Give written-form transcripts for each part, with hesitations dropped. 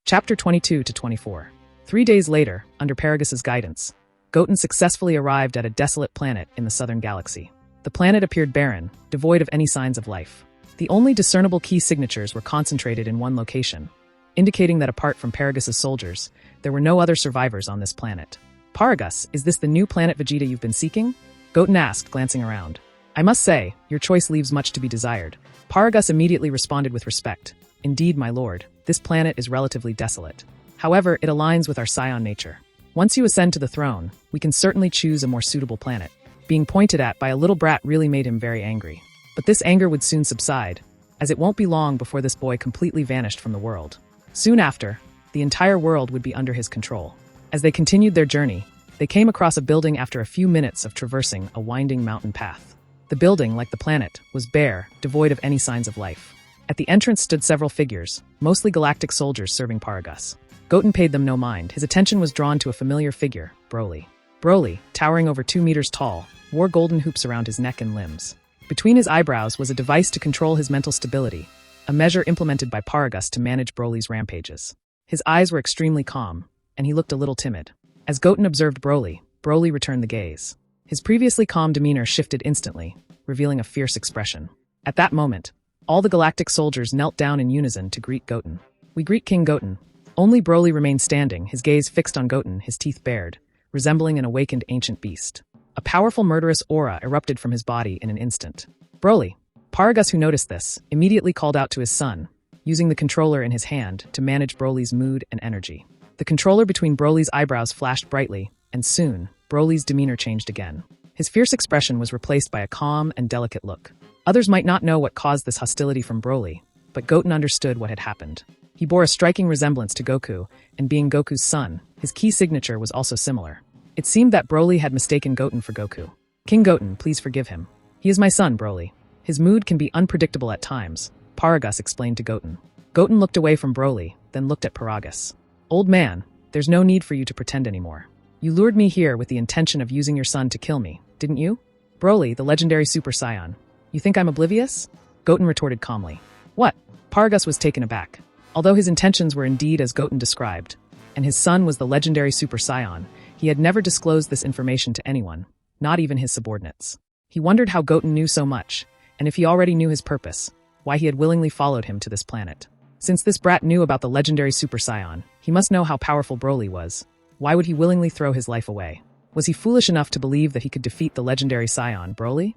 Chapter 22 to 24. 3 days later, under Paragas's guidance, Goten successfully arrived at a desolate planet in the southern galaxy. The planet appeared barren, devoid of any signs of life. The only discernible key signatures were concentrated in one location, indicating that apart from Paragas's soldiers, there were no other survivors on this planet. Paragas, is this the new planet Vegeta you've been seeking? Goten asked, glancing around. I must say, your choice leaves much to be desired. Paragas immediately responded with respect. Indeed, my lord, this planet is relatively desolate. However, it aligns with our scion nature. Once you ascend to the throne, we can certainly choose a more suitable planet. Being pointed at by a little brat really made him very angry. But this anger would soon subside, as it won't be long before this boy completely vanished from the world. Soon after, the entire world would be under his control. As they continued their journey, they came across a building after a few minutes of traversing a winding mountain path. The building, like the planet, was bare, devoid of any signs of life. At the entrance stood several figures, mostly galactic soldiers serving Paragas. Goten paid them no mind. His attention was drawn to a familiar figure, Broly. Broly, towering over 2 meters tall, wore golden hoops around his neck and limbs. Between his eyebrows was a device to control his mental stability, a measure implemented by Paragas to manage Broly's rampages. His eyes were extremely calm, and he looked a little timid. As Goten observed Broly, Broly returned the gaze. His previously calm demeanor shifted instantly, revealing a fierce expression. At that moment, all the galactic soldiers knelt down in unison to greet Goten. We greet King Goten. Only Broly remained standing, his gaze fixed on Goten, his teeth bared, resembling an awakened ancient beast. A powerful murderous aura erupted from his body in an instant. Broly. Paragas, who noticed this, immediately called out to his son, using the controller in his hand to manage Broly's mood and energy. The controller between Broly's eyebrows flashed brightly, and soon, Broly's demeanor changed again. His fierce expression was replaced by a calm and delicate look. Others might not know what caused this hostility from Broly, but Goten understood what had happened. He bore a striking resemblance to Goku, and being Goku's son, his key signature was also similar. It seemed that Broly had mistaken Goten for Goku. King Goten, please forgive him. He is my son, Broly. His mood can be unpredictable at times, Paragas explained to Goten. Goten looked away from Broly, then looked at Paragas. Old man, there's no need for you to pretend anymore. You lured me here with the intention of using your son to kill me, didn't you? Broly, the legendary Super Saiyan. You think I'm oblivious? Goten retorted calmly. What? Paragas was taken aback. Although his intentions were indeed as Goten described, and his son was the legendary Super Saiyan, he had never disclosed this information to anyone, not even his subordinates. He wondered how Goten knew so much, and if he already knew his purpose, why he had willingly followed him to this planet. Since this brat knew about the legendary Super Saiyan, he must know how powerful Broly was. Why would he willingly throw his life away? Was he foolish enough to believe that he could defeat the legendary Saiyan, Broly?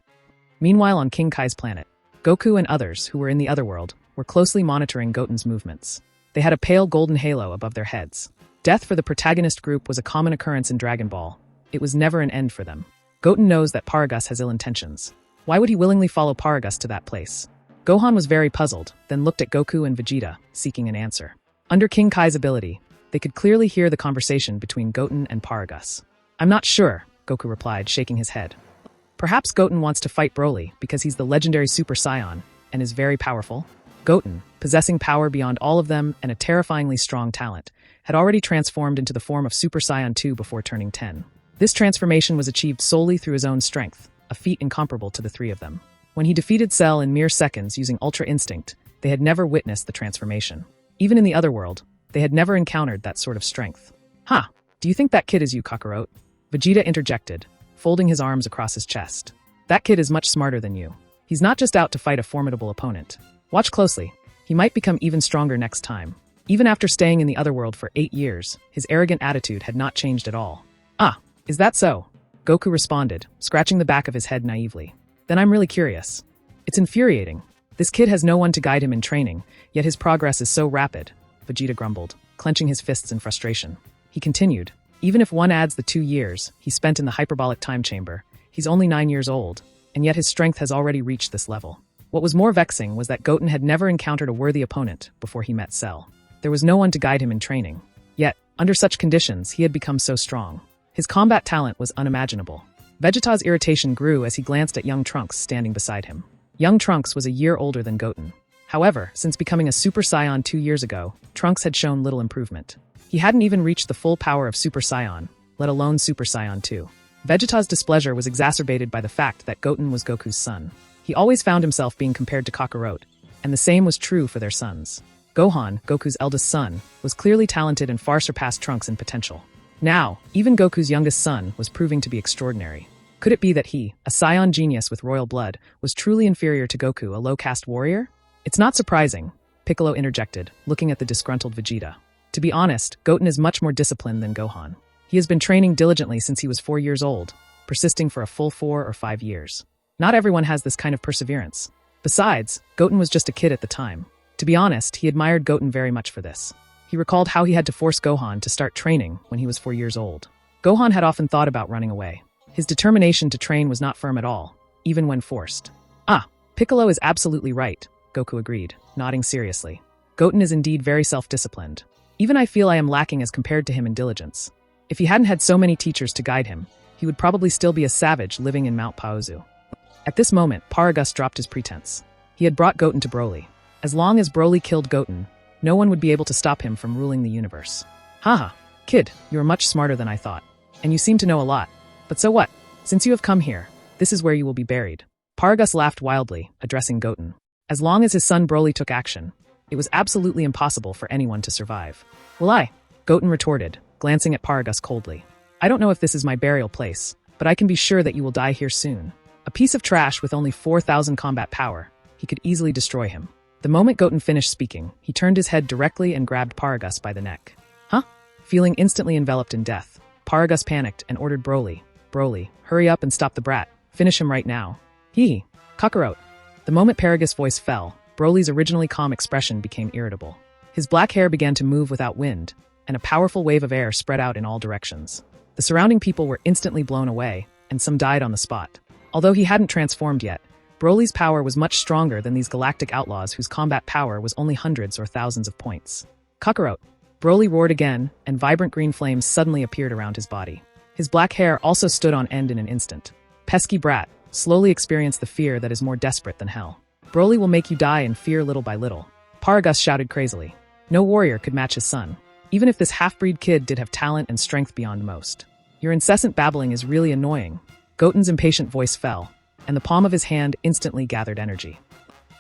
Meanwhile, on King Kai's planet, Goku and others who were in the otherworld were closely monitoring Goten's movements. They had a pale golden halo above their heads. Death for the protagonist group was a common occurrence in Dragon Ball. It was never an end for them. Goten knows that Paragas has ill intentions. Why would he willingly follow Paragas to that place? Gohan was very puzzled, then looked at Goku and Vegeta, seeking an answer. Under King Kai's ability, they could clearly hear the conversation between Goten and Paragas. I'm not sure, Goku replied, shaking his head. Perhaps Goten wants to fight Broly because he's the legendary Super Saiyan and is very powerful. Goten, possessing power beyond all of them and a terrifyingly strong talent, had already transformed into the form of Super Saiyan 2 before turning 10. This transformation was achieved solely through his own strength, a feat incomparable to the three of them. When he defeated Cell in mere seconds using Ultra Instinct, they had never witnessed the transformation. Even in the other world, they had never encountered that sort of strength. Huh, do you think that kid is you, Kakarot? Vegeta interjected, folding his arms across his chest. That kid is much smarter than you. He's not just out to fight a formidable opponent. Watch closely. He might become even stronger next time. Even after staying in the otherworld for 8 years, his arrogant attitude had not changed at all. Ah, is that so? Goku responded, scratching the back of his head naively. Then I'm really curious. It's infuriating. This kid has no one to guide him in training, yet his progress is so rapid, Vegeta grumbled, clenching his fists in frustration. He continued, even if one adds the 2 years he spent in the hyperbolic time chamber, he's only 9 years old, and yet his strength has already reached this level. What was more vexing was that Goten had never encountered a worthy opponent before he met Cell. There was no one to guide him in training. Yet, under such conditions, he had become so strong. His combat talent was unimaginable. Vegeta's irritation grew as he glanced at young Trunks standing beside him. Young Trunks was a year older than Goten. However, since becoming a Super Saiyan 2 years ago, Trunks had shown little improvement. He hadn't even reached the full power of Super Saiyan, let alone Super Saiyan 2. Vegeta's displeasure was exacerbated by the fact that Goten was Goku's son. He always found himself being compared to Kakarot, and the same was true for their sons. Gohan, Goku's eldest son, was clearly talented and far surpassed Trunks in potential. Now, even Goku's youngest son was proving to be extraordinary. Could it be that he, a scion genius with royal blood, was truly inferior to Goku, a low-caste warrior? It's not surprising, Piccolo interjected, looking at the disgruntled Vegeta. To be honest, Goten is much more disciplined than Gohan. He has been training diligently since he was 4 years old, persisting for a full 4 or 5 years. Not everyone has this kind of perseverance. Besides, Goten was just a kid at the time. To be honest, he admired Goten very much for this. He recalled how he had to force Gohan to start training when he was 4 years old. Gohan had often thought about running away. His determination to train was not firm at all, even when forced. Piccolo is absolutely right, Goku agreed, nodding seriously. Goten is indeed very self-disciplined. Even I feel I am lacking as compared to him in diligence. If he hadn't had so many teachers to guide him, he would probably still be a savage living in Mount Paozu. At this moment, Paragus dropped his pretense. He had brought Goten to Broly. As long as Broly killed Goten, no one would be able to stop him from ruling the universe. Haha, kid, you are much smarter than I thought. And you seem to know a lot. But so what? Since you have come here, this is where you will be buried. Paragus laughed wildly, addressing Goten. As long as his son Broly took action, it was absolutely impossible for anyone to survive. Will I? Goten retorted, glancing at Paragus coldly. I don't know if this is my burial place, but I can be sure that you will die here soon. A piece of trash with only 4,000 combat power, he could easily destroy him. The moment Goten finished speaking, he turned his head directly and grabbed Paragus by the neck. Huh? Feeling instantly enveloped in death, Paragus panicked and ordered Broly, hurry up and stop the brat. Finish him right now. Hee. Kakarot. The moment Paragus' voice fell, Broly's originally calm expression became irritable. His black hair began to move without wind, and a powerful wave of air spread out in all directions. The surrounding people were instantly blown away, and some died on the spot. Although he hadn't transformed yet, Broly's power was much stronger than these galactic outlaws whose combat power was only hundreds or thousands of points. Kakarot. Broly roared again, and vibrant green flames suddenly appeared around his body. His black hair also stood on end in an instant. Pesky brat, slowly experienced the fear that is more desperate than hell. Broly will make you die in fear little by little. Paragus shouted crazily. No warrior could match his son, even if this half-breed kid did have talent and strength beyond most. Your incessant babbling is really annoying. Goten's impatient voice fell, and the palm of his hand instantly gathered energy.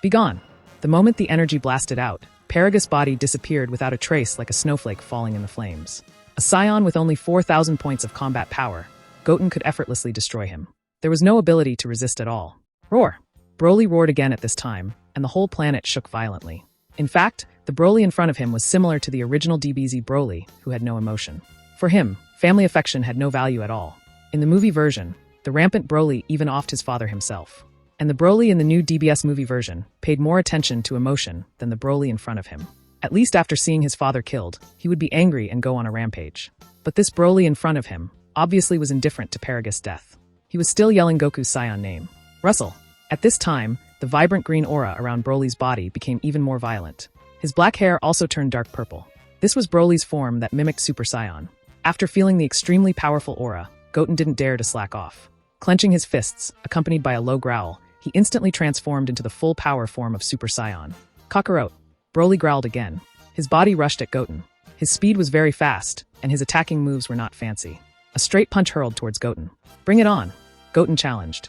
Begone! The moment the energy blasted out, Paragus' body disappeared without a trace like a snowflake falling in the flames. A scion with only 4,000 points of combat power, Goten could effortlessly destroy him. There was no ability to resist at all. Roar! Broly roared again at this time, and the whole planet shook violently. In fact, the Broly in front of him was similar to the original DBZ Broly, who had no emotion. For him, family affection had no value at all. In the movie version, the rampant Broly even offed his father himself. And the Broly in the new DBS movie version paid more attention to emotion than the Broly in front of him. At least after seeing his father killed, he would be angry and go on a rampage. But this Broly in front of him obviously was indifferent to Paragus' death. He was still yelling Goku's scion name. Russell. At this time, the vibrant green aura around Broly's body became even more violent. His black hair also turned dark purple. This was Broly's form that mimicked Super Saiyan. After feeling the extremely powerful aura, Goten didn't dare to slack off. Clenching his fists, accompanied by a low growl, he instantly transformed into the full power form of Super Saiyan. Kakarot. Broly growled again. His body rushed at Goten. His speed was very fast, and his attacking moves were not fancy. A straight punch hurled towards Goten. Bring it on, Goten challenged.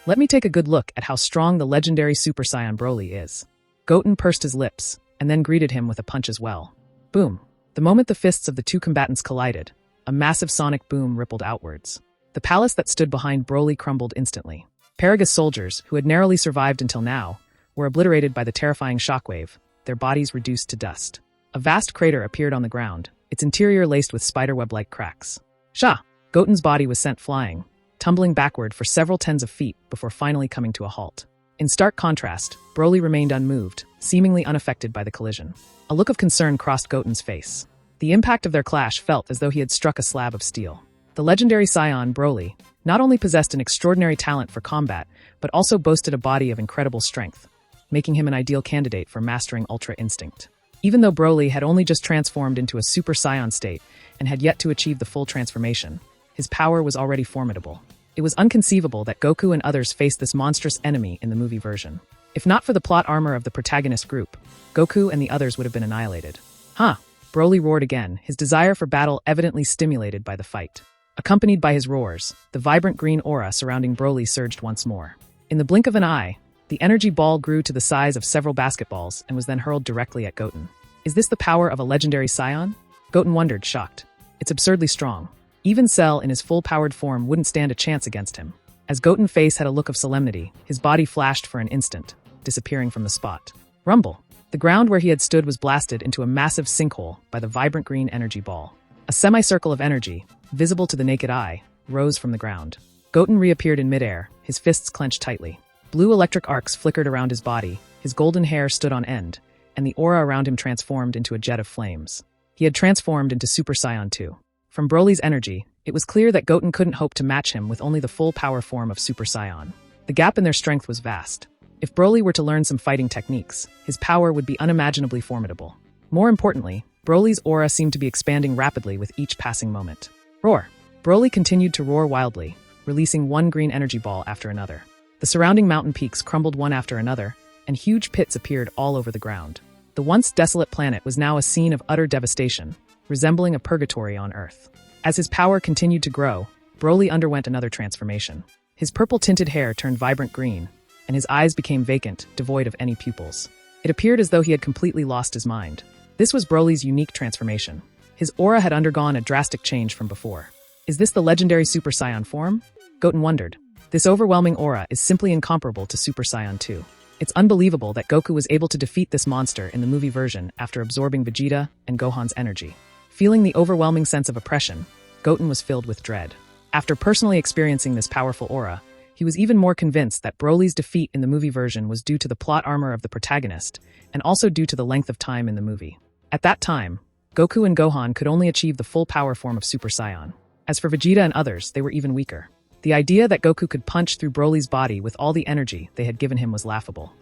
Let me take a good look at how strong the legendary Super Saiyan Broly is. Goten pursed his lips, and then greeted him with a punch as well. Boom. The moment the fists of the two combatants collided, a massive sonic boom rippled outwards. The palace that stood behind Broly crumbled instantly. Paragus soldiers, who had narrowly survived until now, were obliterated by the terrifying shockwave, their bodies reduced to dust. A vast crater appeared on the ground, its interior laced with spiderweb-like cracks. Sha! Goten's body was sent flying, tumbling backward for several tens of feet before finally coming to a halt. In stark contrast, Broly remained unmoved, seemingly unaffected by the collision. A look of concern crossed Goten's face. The impact of their clash felt as though he had struck a slab of steel. The legendary scion, Broly, not only possessed an extraordinary talent for combat, but also boasted a body of incredible strength, making him an ideal candidate for mastering Ultra Instinct. Even though Broly had only just transformed into a Super Saiyan state and had yet to achieve the full transformation, his power was already formidable. It was inconceivable that Goku and others faced this monstrous enemy in the movie version. If not for the plot armor of the protagonist group, Goku and the others would have been annihilated. Huh! Broly roared again, his desire for battle evidently stimulated by the fight. Accompanied by his roars, the vibrant green aura surrounding Broly surged once more. In the blink of an eye, the energy ball grew to the size of several basketballs and was then hurled directly at Goten. Is this the power of a legendary scion? Goten wondered, shocked. It's absurdly strong. Even Cell in his full-powered form wouldn't stand a chance against him. As Goten's face had a look of solemnity, his body flashed for an instant, disappearing from the spot. Rumble! The ground where he had stood was blasted into a massive sinkhole by the vibrant green energy ball. A semicircle of energy, visible to the naked eye, rose from the ground. Goten reappeared in midair, his fists clenched tightly. Blue electric arcs flickered around his body, his golden hair stood on end, and the aura around him transformed into a jet of flames. He had transformed into Super Saiyan 2. From Broly's energy, it was clear that Goten couldn't hope to match him with only the full power form of Super Saiyan. The gap in their strength was vast. If Broly were to learn some fighting techniques, his power would be unimaginably formidable. More importantly, Broly's aura seemed to be expanding rapidly with each passing moment. Roar! Broly continued to roar wildly, releasing one green energy ball after another. The surrounding mountain peaks crumbled one after another, and huge pits appeared all over the ground. The once desolate planet was now a scene of utter devastation, resembling a purgatory on Earth. As his power continued to grow, Broly underwent another transformation. His purple-tinted hair turned vibrant green, and his eyes became vacant, devoid of any pupils. It appeared as though he had completely lost his mind. This was Broly's unique transformation. His aura had undergone a drastic change from before. Is this the legendary Super Saiyan form? Goten wondered. This overwhelming aura is simply incomparable to Super Saiyan 2. It's unbelievable that Goku was able to defeat this monster in the movie version after absorbing Vegeta and Gohan's energy. Feeling the overwhelming sense of oppression, Goten was filled with dread. After personally experiencing this powerful aura, he was even more convinced that Broly's defeat in the movie version was due to the plot armor of the protagonist, and also due to the length of time in the movie. At that time, Goku and Gohan could only achieve the full power form of Super Saiyan. As for Vegeta and others, they were even weaker. The idea that Goku could punch through Broly's body with all the energy they had given him was laughable.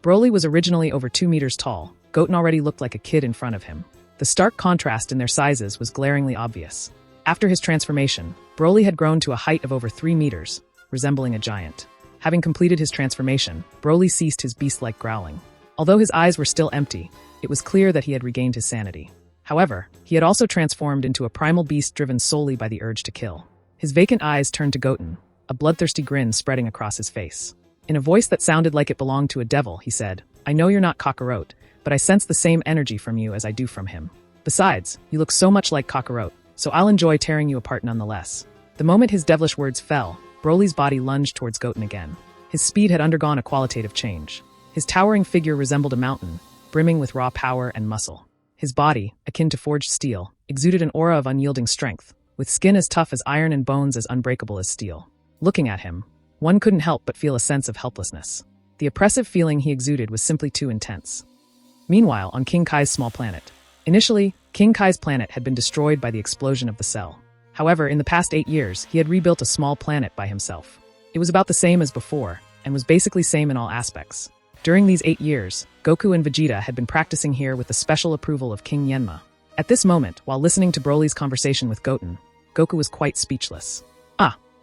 Broly was originally over 2 meters tall. Goten already looked like a kid in front of him. The stark contrast in their sizes was glaringly obvious. After his transformation, Broly had grown to a height of over 3 meters, resembling a giant. Having completed his transformation, Broly ceased his beast-like growling. Although his eyes were still empty, it was clear that he had regained his sanity. However, he had also transformed into a primal beast driven solely by the urge to kill. His vacant eyes turned to Goten, a bloodthirsty grin spreading across his face. In a voice that sounded like it belonged to a devil, he said, "I know you're not Kakarot, but I sense the same energy from you as I do from him. Besides, you look so much like Kakarot, so I'll enjoy tearing you apart nonetheless." The moment his devilish words fell, Broly's body lunged towards Goten again. His speed had undergone a qualitative change. His towering figure resembled a mountain, brimming with raw power and muscle. His body, akin to forged steel, exuded an aura of unyielding strength, with skin as tough as iron and bones as unbreakable as steel. Looking at him, one couldn't help but feel a sense of helplessness. The oppressive feeling he exuded was simply too intense. Meanwhile, on King Kai's small planet. Initially, King Kai's planet had been destroyed by the explosion of the cell. However, in the past 8 years, he had rebuilt a small planet by himself. It was about the same as before, and was basically same in all aspects. During these 8 years, Goku and Vegeta had been practicing here with the special approval of King Yenma. At this moment, while listening to Broly's conversation with Goten, Goku was quite speechless.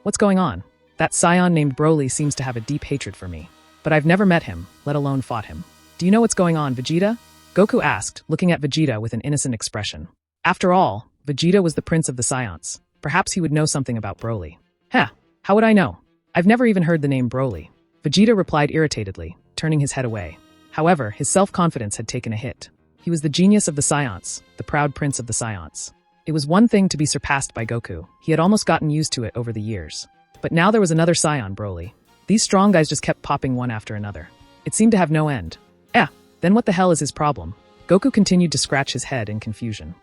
What's going on? That scion named Broly seems to have a deep hatred for me. But I've never met him, let alone fought him. Do you know what's going on, Vegeta? Goku asked, looking at Vegeta with an innocent expression. After all, Vegeta was the prince of the Scions. Perhaps he would know something about Broly. How would I know? I've never even heard the name Broly. Vegeta replied irritatedly, turning his head away. However, his self-confidence had taken a hit. He was the genius of the Scions, the proud prince of the Scions. It was one thing to be surpassed by Goku. He had almost gotten used to it over the years. But now there was another Scion, Broly. These strong guys just kept popping one after another. It seemed to have no end. Then what the hell is his problem? Goku continued to scratch his head in confusion.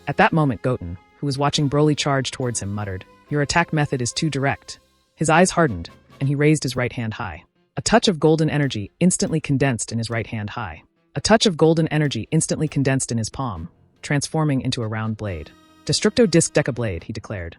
At that moment, Goten, who was watching Broly charge towards him, muttered, "Your attack method is too direct." His eyes hardened, and he raised his right hand high. A touch of golden energy instantly condensed in his right hand high. A touch of golden energy instantly condensed in his palm, transforming into a round blade. "Destructo Disc Deca Blade," he declared.